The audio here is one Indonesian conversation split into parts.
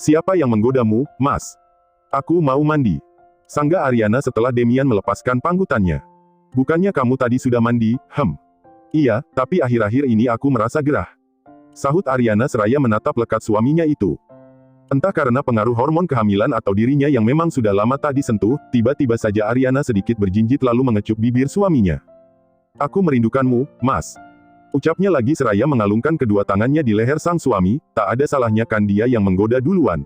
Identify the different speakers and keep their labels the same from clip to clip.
Speaker 1: Siapa yang menggodamu, Mas? Aku mau mandi. Sanggah Ariana setelah Demian melepaskan panggutannya. Bukannya kamu tadi sudah mandi, Iya, tapi akhir-akhir ini aku merasa gerah. Sahut Ariana seraya menatap lekat suaminya itu. Entah karena pengaruh hormon kehamilan atau dirinya yang memang sudah lama tak disentuh, tiba-tiba saja Ariana sedikit berjinjit lalu mengecup bibir suaminya. Aku merindukanmu, Mas. Ucapnya lagi seraya mengalungkan kedua tangannya di leher sang suami, tak ada salahnya kan dia yang menggoda duluan.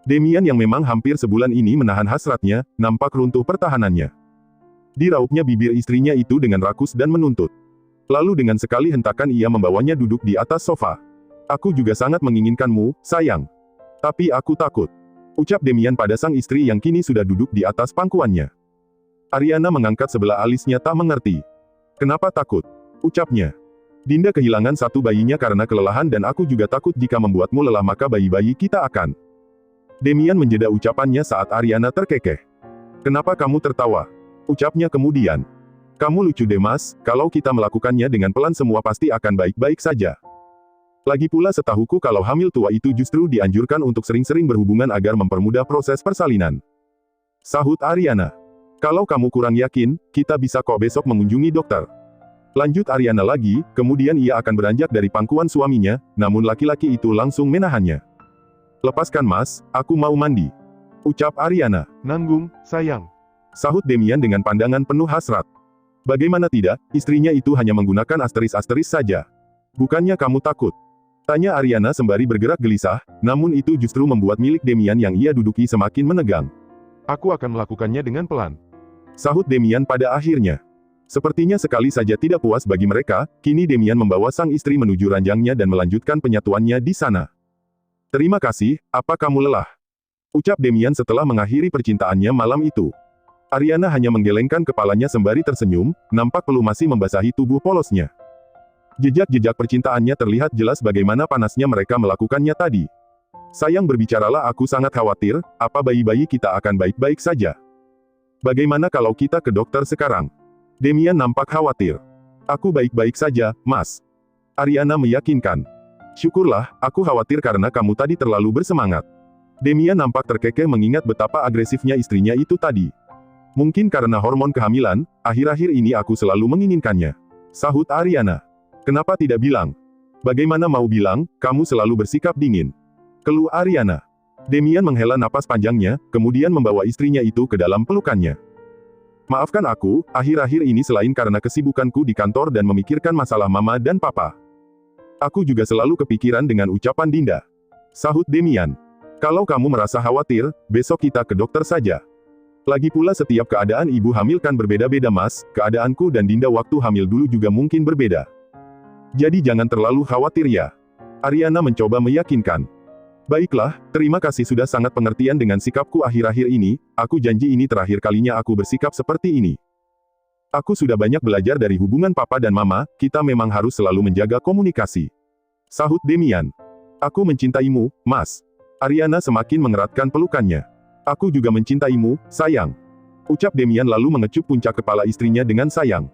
Speaker 1: Demian yang memang hampir sebulan ini menahan hasratnya, nampak runtuh pertahanannya. Diraupnya bibir istrinya itu dengan rakus dan menuntut. Lalu dengan sekali hentakan ia membawanya duduk di atas sofa. Aku juga sangat menginginkanmu, sayang. Tapi aku takut. Ucap Demian pada sang istri yang kini sudah duduk di atas pangkuannya. Ariana mengangkat sebelah alisnya tak mengerti. Kenapa takut? Ucapnya. Dinda kehilangan satu bayinya karena kelelahan dan aku juga takut jika membuatmu lelah maka bayi-bayi kita akan. Demian menjeda ucapannya saat Ariana terkekeh. Kenapa kamu tertawa? Ucapnya kemudian. Kamu lucu deh Mas, kalau kita melakukannya dengan pelan semua pasti akan baik-baik saja. Lagi pula setahuku kalau hamil tua itu justru dianjurkan untuk sering-sering berhubungan agar mempermudah proses persalinan. Sahut Ariana. Kalau kamu kurang yakin, kita bisa kok besok mengunjungi dokter. Lanjut Ariana lagi, kemudian ia akan beranjak dari pangkuan suaminya, namun laki-laki itu langsung menahannya. Lepaskan Mas, aku mau mandi. Ucap Ariana.
Speaker 2: Nanggung, sayang.
Speaker 1: Sahut Demian dengan pandangan penuh hasrat. Bagaimana tidak, istrinya itu hanya menggunakan asteris-asteris saja. Bukannya kamu takut? Tanya Ariana sembari bergerak gelisah, namun itu justru membuat milik Demian yang ia duduki semakin menegang.
Speaker 2: Aku akan melakukannya dengan pelan.
Speaker 1: Sahut Demian pada akhirnya. Sepertinya sekali saja tidak puas bagi mereka, kini Demian membawa sang istri menuju ranjangnya dan melanjutkan penyatuannya di sana. Terima kasih, apa kamu lelah? Ucap Demian setelah mengakhiri percintaannya malam itu. Ariana hanya menggelengkan kepalanya sembari tersenyum, nampak peluh masih membasahi tubuh polosnya. Jejak-jejak percintaannya terlihat jelas bagaimana panasnya mereka melakukannya tadi. Sayang berbicaralah aku sangat khawatir, apa bayi-bayi kita akan baik-baik saja? Bagaimana kalau kita ke dokter sekarang? Demian nampak khawatir. Aku baik-baik saja, Mas. Ariana meyakinkan. Syukurlah, aku khawatir karena kamu tadi terlalu bersemangat. Demian nampak terkekeh mengingat betapa agresifnya istrinya itu tadi. Mungkin karena hormon kehamilan, akhir-akhir ini aku selalu menginginkannya. Sahut Ariana. Kenapa tidak bilang? Bagaimana mau bilang, kamu selalu bersikap dingin. Keluh Ariana. Demian menghela napas panjangnya, kemudian membawa istrinya itu ke dalam pelukannya. Maafkan aku, akhir-akhir ini selain karena kesibukanku di kantor dan memikirkan masalah mama dan papa. Aku juga selalu kepikiran dengan ucapan Dinda. Sahut Demian. Kalau kamu merasa khawatir, besok kita ke dokter saja. Lagi pula setiap keadaan ibu hamil kan berbeda-beda Mas, keadaanku dan Dinda waktu hamil dulu juga mungkin berbeda. Jadi jangan terlalu khawatir ya. Ariana mencoba meyakinkan. Baiklah, terima kasih sudah sangat pengertian dengan sikapku akhir-akhir ini, aku janji ini terakhir kalinya aku bersikap seperti ini. Aku sudah banyak belajar dari hubungan papa dan mama, kita memang harus selalu menjaga komunikasi. Sahut Demian. Aku mencintaimu, Mas. Ariana semakin mengeratkan pelukannya. Aku juga mencintaimu, sayang. Ucap Demian lalu mengecup puncak kepala istrinya dengan sayang.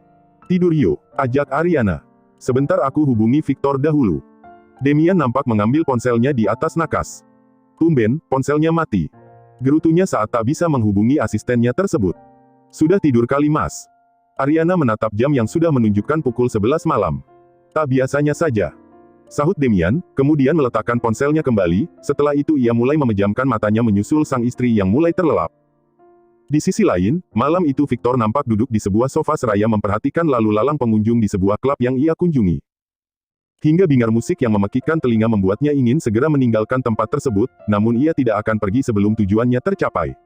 Speaker 1: Tidur yuk, ajak Ariana. Sebentar aku hubungi Victor dahulu. Demian nampak mengambil ponselnya di atas nakas. Tumben, ponselnya mati. Gerutunya saat tak bisa menghubungi asistennya tersebut. Sudah tidur kali Mas. Ariana menatap jam yang sudah menunjukkan pukul 11 malam. Tak biasanya saja. Sahut Demian, kemudian meletakkan ponselnya kembali, setelah itu ia mulai memejamkan matanya menyusul sang istri yang mulai terlelap. Di sisi lain, malam itu Victor nampak duduk di sebuah sofa seraya memperhatikan lalu lalang pengunjung di sebuah klub yang ia kunjungi. Hingga bingar musik yang memekikkan telinga membuatnya ingin segera meninggalkan tempat tersebut, namun ia tidak akan pergi sebelum tujuannya tercapai.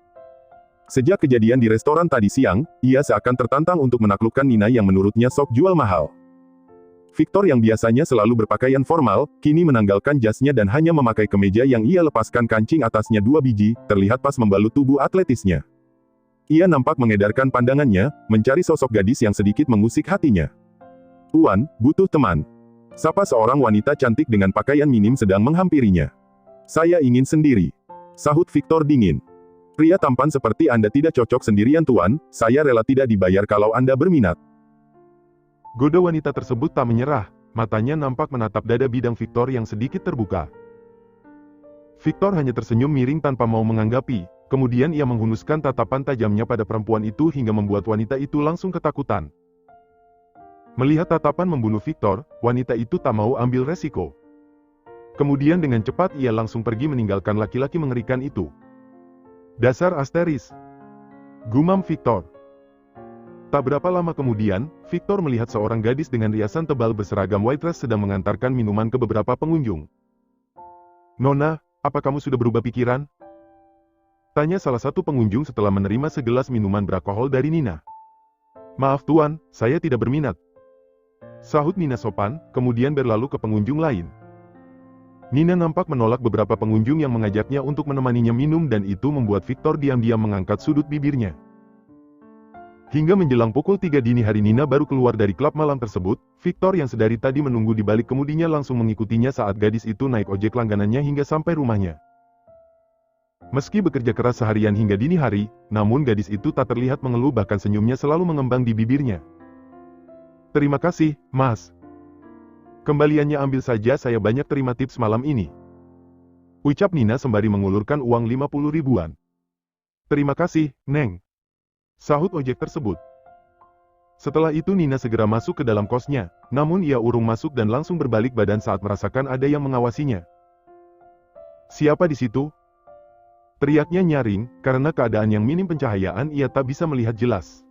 Speaker 1: Sejak kejadian di restoran tadi siang, ia seakan tertantang untuk menaklukkan Nina yang menurutnya sok jual mahal. Victor yang biasanya selalu berpakaian formal, kini menanggalkan jasnya dan hanya memakai kemeja yang ia lepaskan kancing atasnya 2 biji, terlihat pas membalut tubuh atletisnya. Ia nampak mengedarkan pandangannya, mencari sosok gadis yang sedikit mengusik hatinya. Tuan, butuh teman. Sapa seorang wanita cantik dengan pakaian minim sedang menghampirinya. Saya ingin sendiri. Sahut Victor dingin. Pria tampan seperti Anda tidak cocok sendirian Tuan, saya rela tidak dibayar kalau Anda berminat.
Speaker 2: Goda wanita tersebut tak menyerah, matanya nampak menatap dada bidang Victor yang sedikit terbuka. Victor hanya tersenyum miring tanpa mau menganggapi, kemudian ia menghunuskan tatapan tajamnya pada perempuan itu hingga membuat wanita itu langsung ketakutan. Melihat tatapan membunuh Victor, wanita itu tak mau ambil resiko. Kemudian dengan cepat ia langsung pergi meninggalkan laki-laki mengerikan itu. Dasar asteris, gumam Victor. Tak berapa lama kemudian, Victor melihat seorang gadis dengan riasan tebal berseragam white dress sedang mengantarkan minuman ke beberapa pengunjung. "Nona, apa kamu sudah berubah pikiran?" tanya salah satu pengunjung setelah menerima segelas minuman beralkohol dari Nina. "Maaf tuan, saya tidak berminat," sahut Nina sopan, kemudian berlalu ke pengunjung lain. Nina nampak menolak beberapa pengunjung yang mengajaknya untuk menemaninya minum dan itu membuat Victor diam-diam mengangkat sudut bibirnya. Hingga menjelang pukul 3 dini hari Nina baru keluar dari klub malam tersebut. Victor yang sedari tadi menunggu di balik kemudinya langsung mengikutinya saat gadis itu naik ojek langganannya hingga sampai rumahnya. Meski bekerja keras seharian hingga dini hari, namun gadis itu tak terlihat mengeluh bahkan senyumnya selalu mengembang di bibirnya. "Terima kasih, Mas. Kembaliannya ambil saja, saya banyak terima tips malam ini," ucap Nina sembari mengulurkan uang 50 ribuan. "Terima kasih, Neng," sahut ojek tersebut. Setelah itu Nina segera masuk ke dalam kosnya, namun ia urung masuk dan langsung berbalik badan saat merasakan ada yang mengawasinya. "Siapa di situ?" teriaknya nyaring, karena keadaan yang minim pencahayaan ia tak bisa melihat jelas.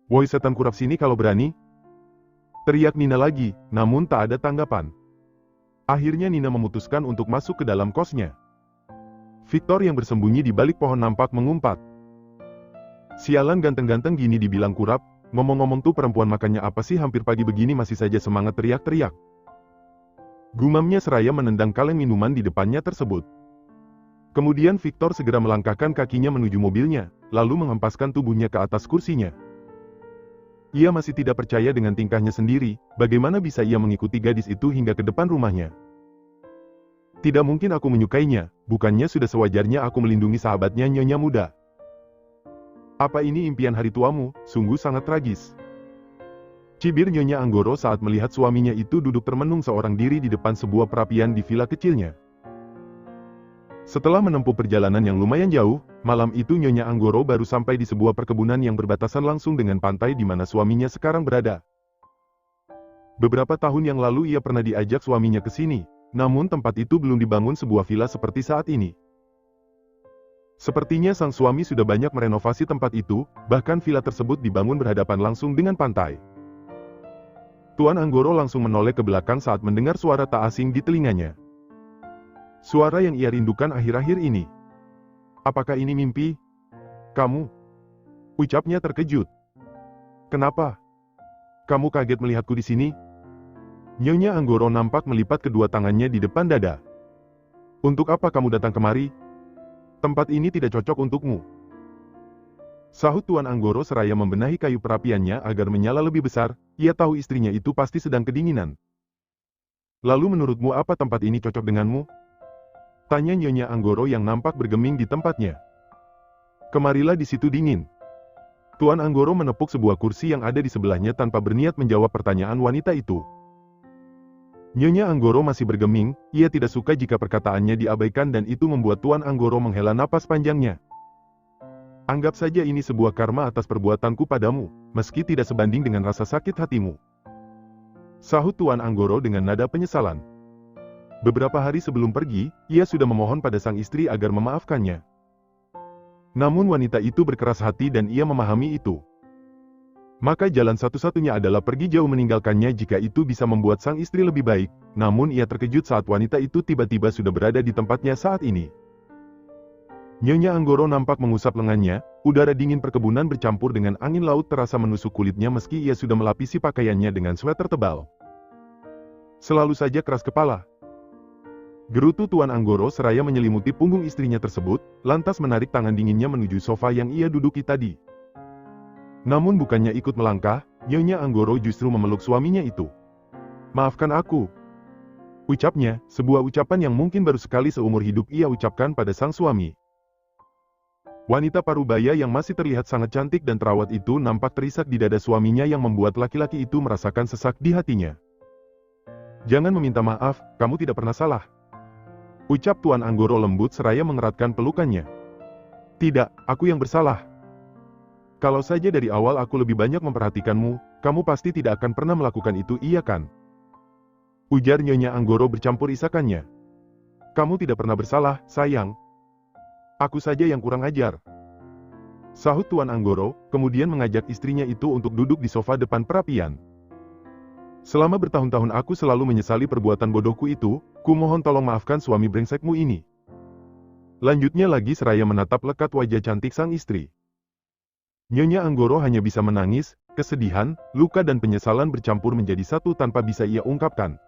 Speaker 2: "Woi setan kurap sini kalau berani!" teriak Nina lagi, namun tak ada tanggapan. Akhirnya Nina memutuskan untuk masuk ke dalam kosnya. Victor yang bersembunyi di balik pohon nampak mengumpat. "Sialan ganteng-ganteng gini dibilang kurap, ngomong-ngomong tuh perempuan makannya apa sih hampir pagi begini masih saja semangat teriak-teriak," gumamnya seraya menendang kaleng minuman di depannya tersebut. Kemudian Victor segera melangkahkan kakinya menuju mobilnya, lalu menghempaskan tubuhnya ke atas kursinya. Ia masih tidak percaya dengan tingkahnya sendiri, bagaimana bisa ia mengikuti gadis itu hingga ke depan rumahnya. "Tidak mungkin aku menyukainya, bukannya sudah sewajarnya aku melindungi sahabatnya Nyonya muda. Apa ini impian hari tuamu, sungguh sangat tragis," cibir Nyonya Anggoro saat melihat suaminya itu duduk termenung seorang diri di depan sebuah perapian di villa kecilnya. Setelah menempuh perjalanan yang lumayan jauh, malam itu Nyonya Anggoro baru sampai di sebuah perkebunan yang berbatasan langsung dengan pantai di mana suaminya sekarang berada. Beberapa tahun yang lalu ia pernah diajak suaminya ke sini, namun tempat itu belum dibangun sebuah villa seperti saat ini. Sepertinya sang suami sudah banyak merenovasi tempat itu, bahkan villa tersebut dibangun berhadapan langsung dengan pantai. Tuan Anggoro langsung menoleh ke belakang saat mendengar suara tak asing di telinganya. Suara yang ia rindukan akhir-akhir ini. "Apakah ini mimpi? Kamu?" ucapnya terkejut. "Kenapa? Kamu kaget melihatku di sini?" Nyonya Anggoro nampak melipat kedua tangannya di depan dada. "Untuk apa kamu datang kemari? Tempat ini tidak cocok untukmu," sahut Tuan Anggoro seraya membenahi kayu perapiannya agar menyala lebih besar. Ia tahu istrinya itu pasti sedang kedinginan. "Lalu menurutmu apa tempat ini cocok denganmu?" tanya Nyonya Anggoro yang nampak bergeming di tempatnya. "Kemarilah, di situ dingin." Tuan Anggoro menepuk sebuah kursi yang ada di sebelahnya tanpa berniat menjawab pertanyaan wanita itu. Nyonya Anggoro masih bergeming, ia tidak suka jika perkataannya diabaikan dan itu membuat Tuan Anggoro menghela napas panjangnya. "Anggap saja ini sebuah karma atas perbuatanku padamu, meski tidak sebanding dengan rasa sakit hatimu," sahut Tuan Anggoro dengan nada penyesalan. Beberapa hari sebelum pergi, ia sudah memohon pada sang istri agar memaafkannya. Namun wanita itu berkeras hati dan ia memahami itu. Maka jalan satu-satunya adalah pergi jauh meninggalkannya jika itu bisa membuat sang istri lebih baik. Namun ia terkejut saat wanita itu tiba-tiba sudah berada di tempatnya saat ini. Nyonya Anggoro nampak mengusap lengannya, udara dingin perkebunan bercampur dengan angin laut terasa menusuk kulitnya meski ia sudah melapisi pakaiannya dengan sweater tebal. "Selalu saja keras kepala," gerutu Tuan Anggoro seraya menyelimuti punggung istrinya tersebut, lantas menarik tangan dinginnya menuju sofa yang ia duduki tadi. Namun bukannya ikut melangkah, Nyonya Anggoro justru memeluk suaminya itu. "Maafkan aku," ucapnya, sebuah ucapan yang mungkin baru sekali seumur hidup ia ucapkan pada sang suami. Wanita parubaya yang masih terlihat sangat cantik dan terawat itu nampak terisak di dada suaminya yang membuat laki-laki itu merasakan sesak di hatinya. "Jangan meminta maaf, kamu tidak pernah salah," Ucap Tuan Anggoro lembut seraya mengeratkan pelukannya. Tidak, aku yang bersalah. Kalau saja dari awal aku lebih banyak memperhatikanmu, kamu pasti tidak akan pernah melakukan itu, iya kan? Ujar Nyonya Anggoro bercampur isakannya. Kamu tidak pernah bersalah, sayang. Aku saja yang kurang ajar. Sahut Tuan Anggoro, kemudian mengajak istrinya itu untuk duduk di sofa depan perapian. Selama bertahun-tahun aku selalu menyesali perbuatan bodohku itu, ku mohon tolong maafkan suami brengsekmu ini. Lanjutnya lagi seraya menatap lekat wajah cantik sang istri. Nyonya Anggoro hanya bisa menangis, kesedihan, luka dan penyesalan bercampur menjadi satu tanpa bisa ia ungkapkan.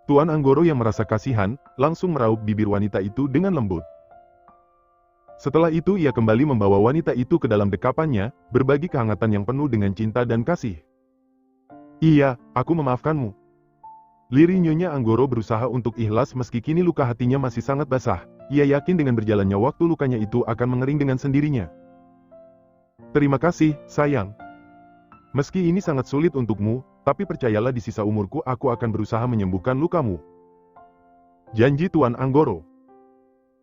Speaker 2: Tuan Anggoro yang merasa kasihan, langsung meraup bibir wanita itu dengan lembut. Setelah itu ia kembali membawa wanita itu ke dalam dekapannya, berbagi kehangatan yang penuh dengan cinta dan kasih. Iya, aku memaafkanmu. Lirih Nyonya Anggoro berusaha untuk ikhlas meski kini luka hatinya masih sangat basah. Ia yakin dengan berjalannya waktu lukanya itu akan mengering dengan sendirinya. Terima kasih, sayang. Meski ini sangat sulit untukmu, tapi percayalah di sisa umurku aku akan berusaha menyembuhkan lukamu. Janji Tuan Anggoro.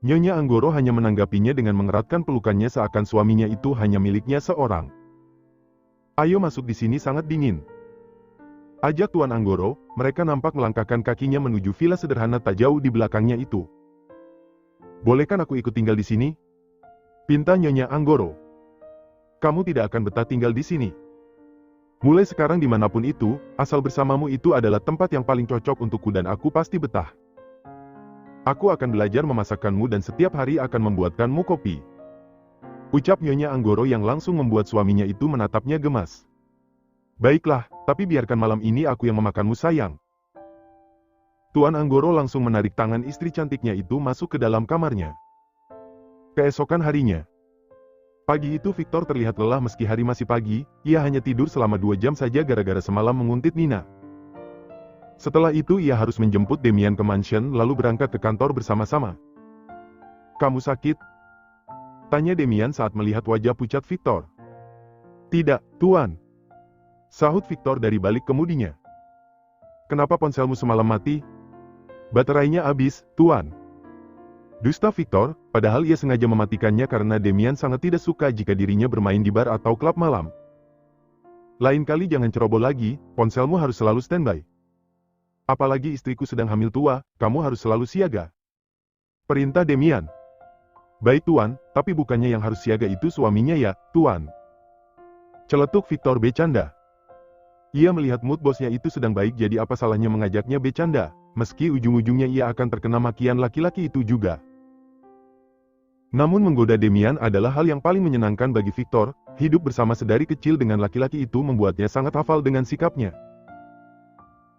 Speaker 2: Nyonya Anggoro hanya menanggapinya dengan mengeratkan pelukannya seakan suaminya itu hanya miliknya seorang. Ayo masuk di sini sangat dingin. Ajak Tuan Anggoro, mereka nampak melangkahkan kakinya menuju villa sederhana tak jauh di belakangnya itu. Bolehkan aku ikut tinggal di sini? Pinta Nyonya Anggoro. Kamu tidak akan betah tinggal di sini. Mulai sekarang dimanapun itu, asal bersamamu itu adalah tempat yang paling cocok untukku dan aku pasti betah. Aku akan belajar memasakkanmu dan setiap hari akan membuatkanmu kopi. Ucap Nyonya Anggoro yang langsung membuat suaminya itu menatapnya gemas. Baiklah, tapi biarkan malam ini aku yang memakanmu sayang. Tuan Anggoro langsung menarik tangan istri cantiknya itu masuk ke dalam kamarnya. Keesokan harinya. Pagi itu Victor terlihat lelah meski hari masih pagi, ia hanya tidur selama 2 jam saja gara-gara semalam menguntit Nina. Setelah itu ia harus menjemput Demian ke mansion lalu berangkat ke kantor bersama-sama. Kamu sakit? Tanya Demian saat melihat wajah pucat Victor. Tidak, Tuan. Sahut Victor dari balik kemudinya. Kenapa ponselmu semalam mati? Baterainya habis, Tuan. Dusta Victor, padahal ia sengaja mematikannya karena Demian sangat tidak suka jika dirinya bermain di bar atau klub malam. Lain kali jangan ceroboh lagi, ponselmu harus selalu standby. Apalagi istriku sedang hamil tua, kamu harus selalu siaga. Perintah Demian. Baik Tuan, tapi bukannya yang harus siaga itu suaminya ya, Tuan. Celetuk Victor bercanda. Ia melihat mood bosnya itu sedang baik jadi apa salahnya mengajaknya bercanda, meski ujung-ujungnya ia akan terkena makian laki-laki itu juga. Namun menggoda Demian adalah hal yang paling menyenangkan bagi Victor, hidup bersama sedari kecil dengan laki-laki itu membuatnya sangat hafal dengan sikapnya.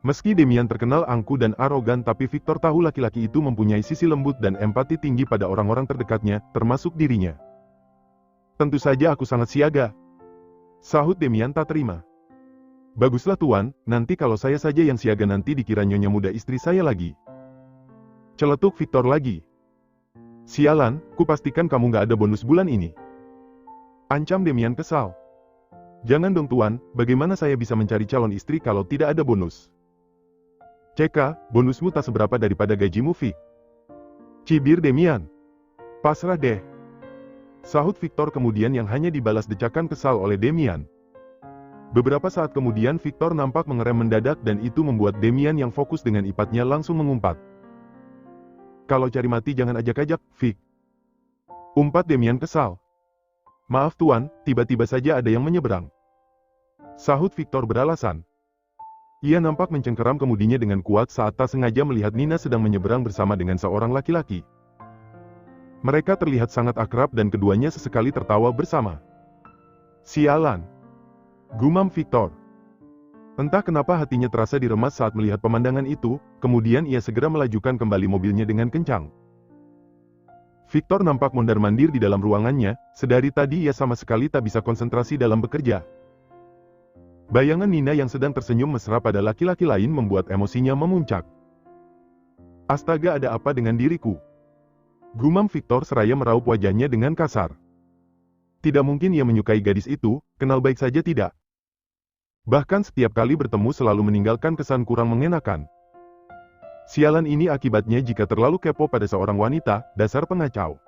Speaker 2: Meski Demian terkenal angkuh dan arogan tapi Victor tahu laki-laki itu mempunyai sisi lembut dan empati tinggi pada orang-orang terdekatnya, termasuk dirinya. Tentu saja aku sangat siaga. Sahut Demian tak terima. Baguslah Tuan, nanti kalau saya saja yang siaga nanti dikira nyonya muda istri saya lagi. Celetuk Victor lagi. Sialan, kupastikan kamu gak ada bonus bulan ini. Ancam Demian kesal. Jangan dong Tuan, bagaimana saya bisa mencari calon istri kalau tidak ada bonus? CK, bonusmu tak seberapa daripada gajimu Vic. Cibir Demian. Pasrah deh. Sahut Victor kemudian yang hanya dibalas decakan kesal oleh Demian. Beberapa saat kemudian Victor nampak mengerem mendadak dan itu membuat Demian yang fokus dengan ipatnya langsung mengumpat. Kalau cari mati jangan ajak-ajak, Vic. Umpat Demian kesal. Maaf Tuan, tiba-tiba saja ada yang menyeberang. Sahut Victor beralasan. Ia nampak mencengkeram kemudinya dengan kuat saat tak sengaja melihat Nina sedang menyeberang bersama dengan seorang laki-laki. Mereka terlihat sangat akrab dan keduanya sesekali tertawa bersama. Sialan. Gumam Victor. Entah kenapa hatinya terasa diremas saat melihat pemandangan itu, kemudian ia segera melajukan kembali mobilnya dengan kencang. Victor nampak mondar-mandir di dalam ruangannya, sedari tadi ia sama sekali tak bisa konsentrasi dalam bekerja. Bayangan Nina yang sedang tersenyum mesra pada laki-laki lain membuat emosinya memuncak. Astaga, ada apa dengan diriku? Gumam Victor seraya meraup wajahnya dengan kasar. Tidak mungkin ia menyukai gadis itu, kenal baik saja tidak. Bahkan setiap kali bertemu selalu meninggalkan kesan kurang mengenakan. Sialan ini akibatnya jika terlalu kepo pada seorang wanita, dasar pengacau.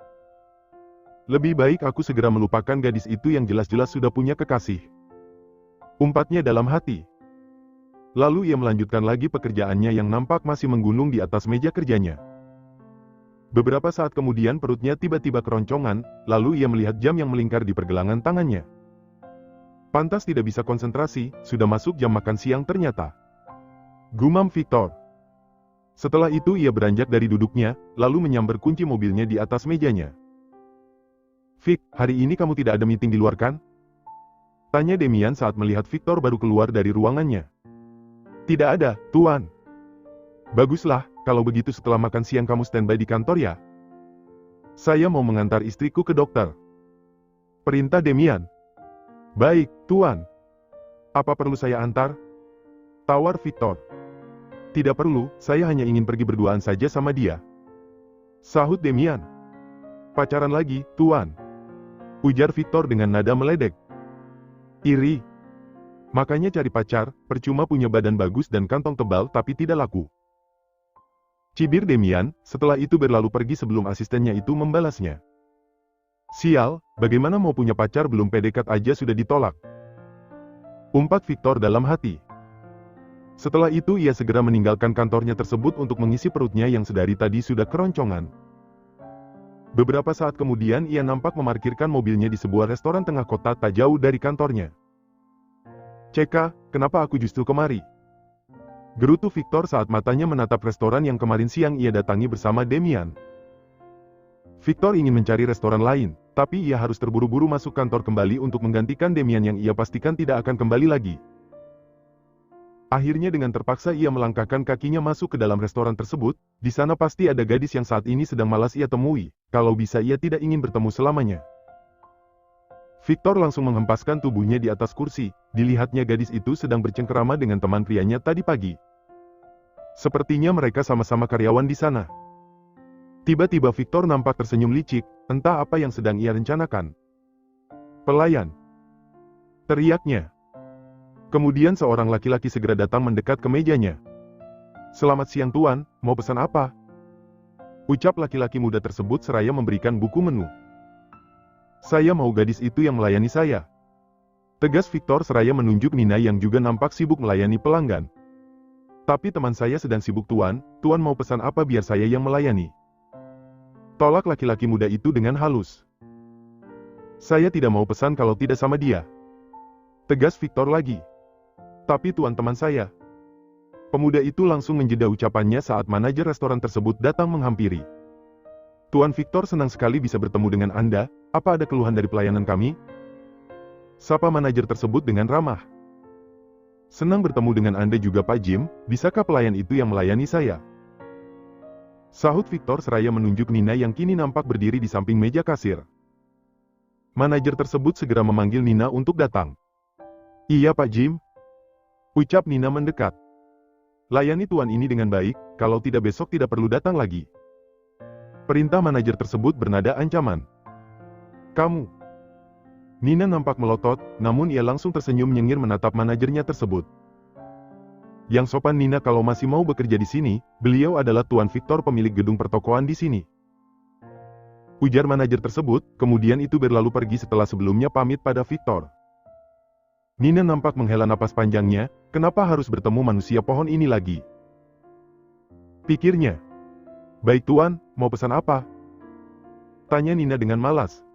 Speaker 2: Lebih baik aku segera melupakan gadis itu yang jelas-jelas sudah punya kekasih. Umpatnya dalam hati. Lalu ia melanjutkan lagi pekerjaannya yang nampak masih menggunung di atas meja kerjanya. Beberapa saat kemudian perutnya tiba-tiba keroncongan, lalu ia melihat jam yang melingkar di pergelangan tangannya. Pantas tidak bisa konsentrasi, sudah masuk jam makan siang ternyata. Gumam Victor. Setelah itu ia beranjak dari duduknya, lalu menyambar kunci mobilnya di atas mejanya. Vic, hari ini kamu tidak ada meeting di luar kan? Tanya Demian saat melihat Victor baru keluar dari ruangannya. Tidak ada, Tuan. Baguslah, kalau begitu setelah makan siang kamu standby di kantor ya? Saya mau mengantar istriku ke dokter. Perintah Demian. Baik, Tuan. Apa perlu saya antar? Tawar Victor. Tidak perlu, saya hanya ingin pergi berduaan saja sama dia. Sahut Demian. Pacaran lagi, Tuan. Ujar Victor dengan nada meledek. Iri. Makanya cari pacar, percuma punya badan bagus dan kantong tebal tapi tidak laku. Cibir Demian, setelah itu berlalu pergi sebelum asistennya itu membalasnya. Sial, bagaimana mau punya pacar belum PDKT aja sudah ditolak. Umpat Victor dalam hati. Setelah itu ia segera meninggalkan kantornya tersebut untuk mengisi perutnya yang sedari tadi sudah keroncongan. Beberapa saat kemudian ia nampak memarkirkan mobilnya di sebuah restoran tengah kota tak jauh dari kantornya. Ceka, kenapa aku justru kemari? Gerutu Victor saat matanya menatap restoran yang kemarin siang ia datangi bersama Demian. Victor ingin mencari restoran lain, tapi ia harus terburu-buru masuk kantor kembali untuk menggantikan Demian yang ia pastikan tidak akan kembali lagi. Akhirnya dengan terpaksa ia melangkahkan kakinya masuk ke dalam restoran tersebut, di sana pasti ada gadis yang saat ini sedang malas ia temui, kalau bisa ia tidak ingin bertemu selamanya. Victor langsung menghempaskan tubuhnya di atas kursi, dilihatnya gadis itu sedang bercengkerama dengan teman prianya tadi pagi. Sepertinya mereka sama-sama karyawan di sana. Tiba-tiba Victor nampak tersenyum licik, entah apa yang sedang ia rencanakan. Pelayan. Teriaknya. Kemudian seorang laki-laki segera datang mendekat ke mejanya. Selamat siang Tuan, mau pesan apa? Ucap laki-laki muda tersebut seraya memberikan buku menu. Saya mau gadis itu yang melayani saya. Tegas Victor seraya menunjuk Nina yang juga nampak sibuk melayani pelanggan. Tapi teman saya sedang sibuk Tuan, Tuan mau pesan apa biar saya yang melayani? Tolak laki-laki muda itu dengan halus. Saya tidak mau pesan kalau tidak sama dia. Tegas Victor lagi. Tapi Tuan teman saya. Pemuda itu langsung menjeda ucapannya saat manajer restoran tersebut datang menghampiri. Tuan Victor senang sekali bisa bertemu dengan Anda, apa ada keluhan dari pelayanan kami? Sapa manajer tersebut dengan ramah. Senang bertemu dengan Anda juga Pak Jim, bisakah pelayan itu yang melayani saya? Sahut Victor seraya menunjuk Nina yang kini nampak berdiri di samping meja kasir. Manajer tersebut segera memanggil Nina untuk datang. Iya Pak Jim. Ucap Nina mendekat. Layani tuan ini dengan baik, kalau tidak besok tidak perlu datang lagi. Perintah manajer tersebut bernada ancaman. Kamu. Nina nampak melotot, namun ia langsung tersenyum nyengir menatap manajernya tersebut. Yang sopan Nina kalau masih mau bekerja di sini, beliau adalah Tuan Victor pemilik gedung pertokoan di sini. Ujar manajer tersebut, kemudian itu berlalu pergi setelah sebelumnya pamit pada Victor. Nina nampak menghela napas panjangnya, kenapa harus bertemu manusia pohon ini lagi? Pikirnya. Baik Tuan, mau pesan apa? Tanya Nina dengan malas.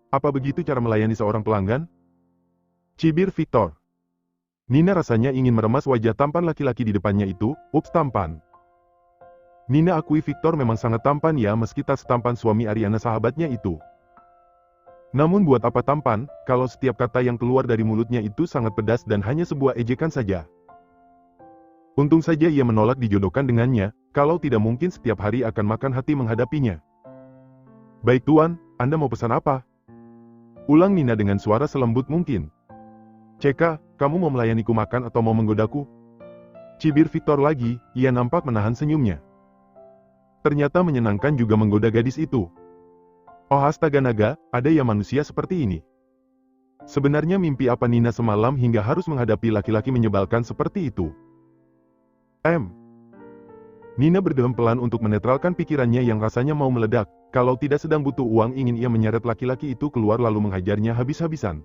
Speaker 2: Apa begitu cara melayani seorang pelanggan? Cibir Victor. Nina rasanya ingin meremas wajah tampan laki-laki di depannya itu, ups tampan. Nina akui Victor memang sangat tampan ya meski tak setampan suami Ariana sahabatnya itu. Namun buat apa tampan, kalau setiap kata yang keluar dari mulutnya itu sangat pedas dan hanya sebuah ejekan saja. Untung saja ia menolak dijodohkan dengannya, kalau tidak mungkin setiap hari akan makan hati menghadapinya. Baik Tuan, Anda mau pesan apa? Ulang Nina dengan suara selembut mungkin. Ceka, kamu mau melayaniku makan atau mau menggodaku? Cibir Victor lagi, ia nampak menahan senyumnya. Ternyata menyenangkan juga menggoda gadis itu. Oh astaga naga, ada ya manusia seperti ini. Sebenarnya mimpi apa Nina semalam hingga harus menghadapi laki-laki menyebalkan seperti itu? Nina berdiam pelan untuk menetralkan pikirannya yang rasanya mau meledak. Kalau tidak sedang butuh uang, ingin ia menyeret laki-laki itu keluar lalu menghajarnya habis-habisan.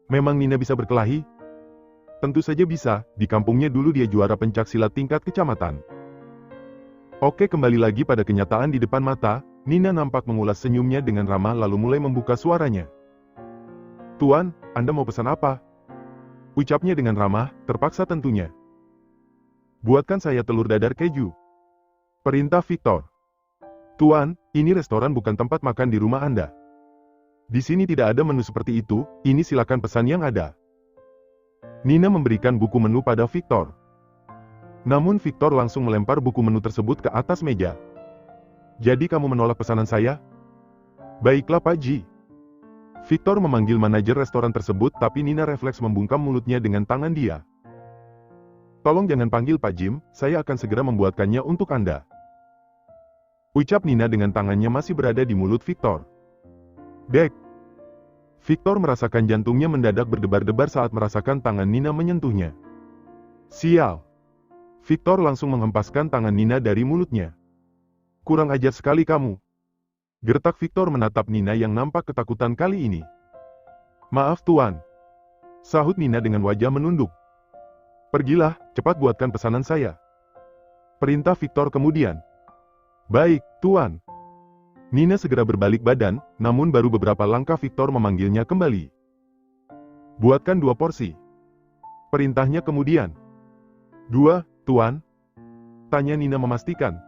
Speaker 2: Memang Nina bisa berkelahi? Tentu saja bisa, di kampungnya dulu dia juara pencak silat tingkat kecamatan. Oke, kembali lagi pada kenyataan di depan mata, Nina nampak mengulas senyumnya dengan ramah lalu mulai membuka suaranya. "Tuan, Anda mau pesan apa?" ucapnya dengan ramah, terpaksa tentunya. "Buatkan saya telur dadar keju," perintah Victor. "Tuan, ini restoran bukan tempat makan di rumah Anda. Di sini tidak ada menu seperti itu, ini silakan pesan yang ada." Nina memberikan buku menu pada Victor. Namun Victor langsung melempar buku menu tersebut ke atas meja. "Jadi kamu menolak pesanan saya?" "Baiklah Pak Ji." Victor memanggil manajer restoran tersebut tapi Nina refleks membungkam mulutnya dengan tangan dia. "Tolong jangan panggil Pak Jim, saya akan segera membuatkannya untuk Anda," ucap Nina dengan tangannya masih berada di mulut Victor. "Dek." Victor merasakan jantungnya mendadak berdebar-debar saat merasakan tangan Nina menyentuhnya. "Sial." Victor langsung menghempaskan tangan Nina dari mulutnya. "Kurang ajar sekali kamu." Gertak Victor menatap Nina yang nampak ketakutan kali ini. "Maaf Tuan," sahut Nina dengan wajah menunduk. "Pergilah, cepat buatkan pesanan saya," perintah Victor kemudian. "Baik, Tuan." Nina segera berbalik badan, namun baru beberapa langkah Victor memanggilnya kembali. "Buatkan 2 porsi," perintahnya kemudian. "2, Tuan?" tanya Nina memastikan.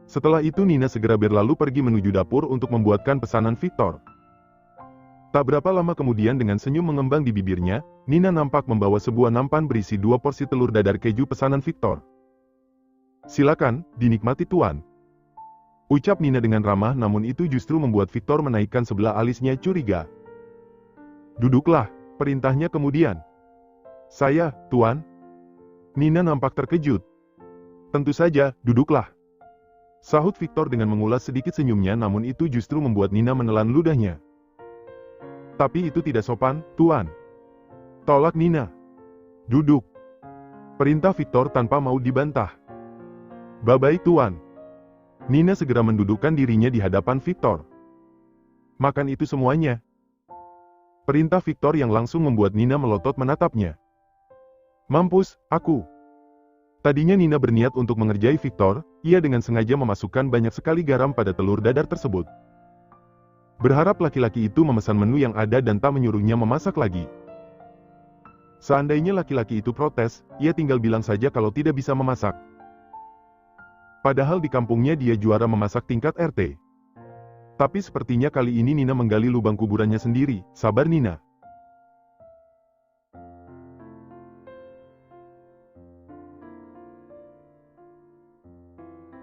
Speaker 2: Setelah itu Nina segera berlalu pergi menuju dapur untuk membuatkan pesanan Victor. Tak berapa lama kemudian dengan senyum mengembang di bibirnya, Nina nampak membawa sebuah nampan berisi 2 porsi telur dadar keju pesanan Victor. "Silakan, dinikmati Tuan," ucap Nina dengan ramah, namun itu justru membuat Victor menaikkan sebelah alisnya curiga. "Duduklah," perintahnya kemudian. "Saya, Tuan?" Nina nampak terkejut. "Tentu saja, duduklah," sahut Victor dengan mengulas sedikit senyumnya, namun itu justru membuat Nina menelan ludahnya. "Tapi itu tidak sopan, Tuan," tolak Nina. "Duduk," perintah Victor tanpa mau dibantah. "Bye-bye Tuan." Nina segera mendudukkan dirinya di hadapan Victor. "Makan itu semuanya," perintah Victor yang langsung membuat Nina melotot menatapnya. "Mampus, aku." Tadinya Nina berniat untuk mengerjai Victor, ia dengan sengaja memasukkan banyak sekali garam pada telur dadar tersebut. Berharap laki-laki itu memesan menu yang ada dan tak menyuruhnya memasak lagi. Seandainya laki-laki itu protes, ia tinggal bilang saja kalau tidak bisa memasak. Padahal di kampungnya dia juara memasak tingkat RT. Tapi sepertinya kali ini Nina menggali lubang kuburannya sendiri, sabar Nina.